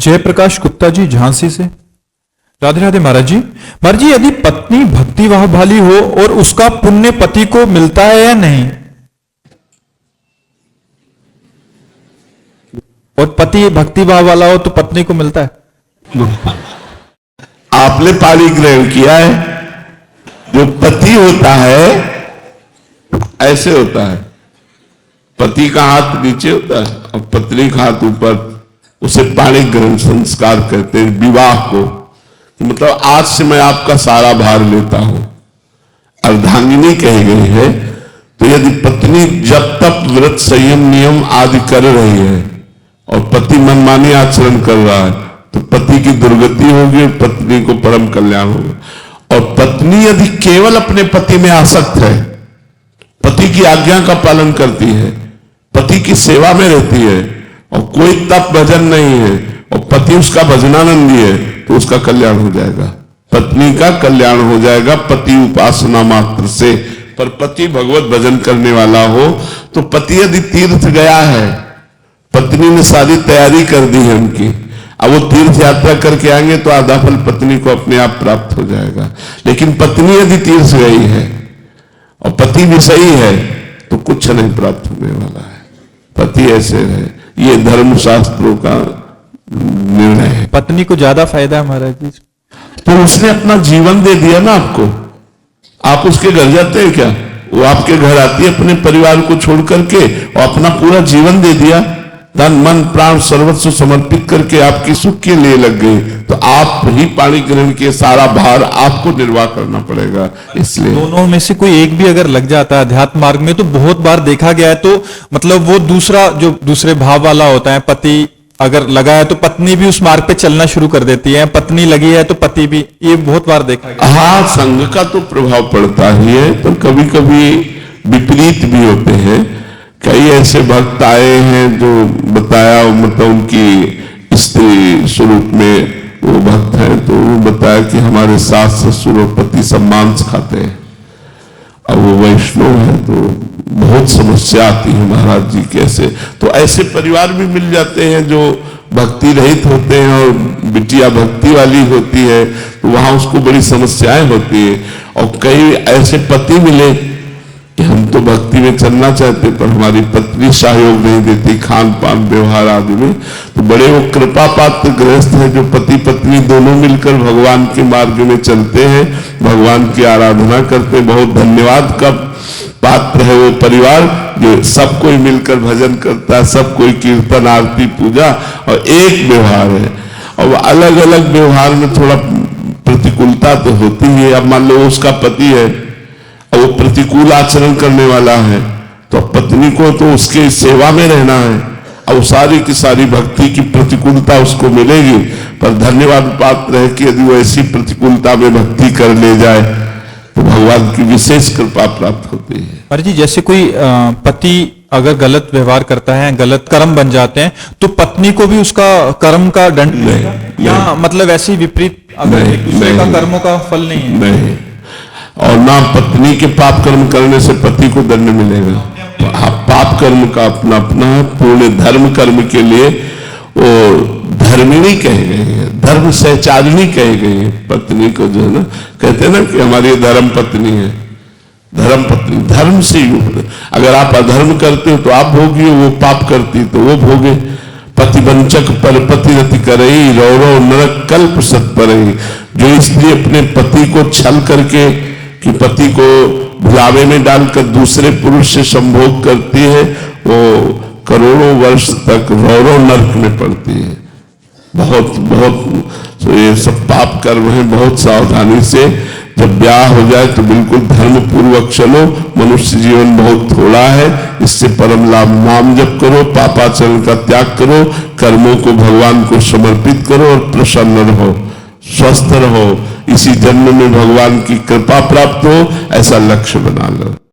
जयप्रकाश गुप्ता जी झांसी से। राधे राधे महाराज जी। महाराज जी, यदि पत्नी भक्ति भाली हो और उसका पुण्य पति को मिलता है या नहीं? और पति भक्ति भाव वाला हो तो पत्नी को मिलता है? आपने पाणी ग्रहण किया है। जो पति होता है ऐसे होता है, पति का हाथ नीचे होता है और पत्नी का हाथ ऊपर, उसे पाणी ग्रहण संस्कार कहते हैं विवाह को। मतलब आज से मैं आपका सारा भार लेता हूं, अर्धांगिनी कही गई है। तो यदि पत्नी जब तक व्रत संयम नियम आदि कर रही है और पति मनमानी आचरण कर रहा है तो पति की दुर्गति होगी और पत्नी को परम कल्याण होगा। और पत्नी यदि केवल अपने पति में आसक्त है, पति की आज्ञा का पालन करती है, पति की सेवा में रहती है और कोई तप भजन नहीं है और पति उसका भजनानंदी है, तो उसका कल्याण हो जाएगा, पत्नी का कल्याण हो जाएगा पति उपासना मात्र से। पर पति भगवत भजन करने वाला हो तो पति यदि तीर्थ गया है, पत्नी ने सारी तैयारी कर दी है उनकी, अब वो तीर्थ यात्रा करके आएंगे तो आधा फल पत्नी को अपने आप प्राप्त हो जाएगा। लेकिन पत्नी यदि तीर्थ गई है और पति भी सही है तो कुछ नहीं प्राप्त होने वाला है। पति ऐसे है, ये धर्म शास्त्रों का निर्णय है। पत्नी को ज्यादा फायदा है महाराज जी। तो उसने अपना जीवन दे दिया ना आपको, आप उसके घर जाते हैं क्या? वो आपके घर आती है अपने परिवार को छोड़ करके और अपना पूरा जीवन दे दिया, तन मन प्राण सर्वस्व समर्पित करके आपकी सुख के लिए लग गई, तो आप ही पाणी ग्रहण के सारा भार आपको निर्वाह करना पड़ेगा। इसलिए दोनों में से कोई एक भी अगर लग जाता है अध्यात्म मार्ग में, तो बहुत बार देखा गया है, तो मतलब वो दूसरा जो दूसरे भाव वाला होता है, पति अगर लगा है तो पत्नी भी उस मार्ग पे चलना शुरू कर देती है, पत्नी लगी है तो पति भी, ये बहुत बार देखा गया। हाँ, संघ का तो प्रभाव पड़ता ही है, तो कभी कभी विपरीत भी होते हैं। कई ऐसे भक्त आए हैं जो बताया, मतलब उनकी स्त्री स्वरूप में वो भक्त है, तो वो बताया कि हमारे सास ससुर और पति सब मांस खाते हैं। अब वो वैष्णव है तो बहुत समस्या आती है महाराज जी कैसे। तो ऐसे परिवार भी मिल जाते हैं जो भक्ति रहित होते हैं और बिटिया भक्ति वाली होती है, तो वहां उसको बड़ी समस्याएं होती है। और कई ऐसे पति मिले कि हम तो भक्ति में चलना चाहते पर हमारी पत्नी सहयोग नहीं देती खान पान व्यवहार आदि में, तो बड़े वो कृपा पात्र गृहस्थ हैं जो पति पत्नी दोनों मिलकर भगवान के मार्ग में चलते हैं, भगवान की आराधना करते हैं। बहुत धन्यवाद का पात्र है वो परिवार जो सब कोई मिलकर भजन करता है, सब कोई कीर्तन आरती पूजा और एक व्यवहार है। और अलग अलग व्यवहार में थोड़ा प्रतिकूलता तो होती है। अब मान लो उसका पति है और वो प्रतिकूल आचरण करने वाला है, तो पत्नी को तो उसके सेवा में रहना है और सारी की सारी भक्ति की प्रतिकूलता उसको मिलेगी। पर धन्यवाद पात्र है कि यदि वो ऐसी प्रतिकूलता में भक्ति कर ले जाए तो भगवान की विशेष कृपा प्राप्त होती है। पर जी, जैसे कोई पति अगर गलत व्यवहार करता है, गलत कर्म बन जाते हैं, तो पत्नी को भी उसका कर्म का दंड मिलेगा या मतलब ऐसे ही विपरीत, अगर एक दूसरे का कर्मों का फल नहीं है? नहीं, और ना पत्नी के पाप कर्म करने से पति को दंड मिलेगा। पाप कर्म का अपना अपना पूर्ण धर्म कर्म के लिए वो धर्मिणी कहे गए हैं, धर्म सहचारिणी कहे गए हैं पत्नी को, जो है ना कहते हैं ना कि हमारी धर्म पत्नी है, धर्म पत्नी धर्म से युक्त। अगर आप अधर्म करते हो तो आप भोगिए, वो पाप करती तो वो भोगे। पतिवंचक पर पति रति करई, रौरव नरक कल्प सत परई। जो स्त्री अपने पति को छल करके कि पति को भुलावे में डालकर दूसरे पुरुष से संभोग करती है, वो करोड़ों वर्ष तक रौरव नरक में पड़ती है। बहुत बहुत तो ये सब पाप कर्म है, बहुत सावधानी से जब ब्याह हो जाए तो बिल्कुल धर्म पूर्वक चलो। मनुष्य जीवन बहुत थोड़ा है, इससे परम लाभ नाम जप करो, पापाचरण का त्याग करो, कर्मों को भगवान को समर्पित करो और प्रसन्न रहो, स्वस्थ रहो। इसी जन्म में भगवान की कृपा प्राप्त हो, ऐसा लक्ष्य बना लो।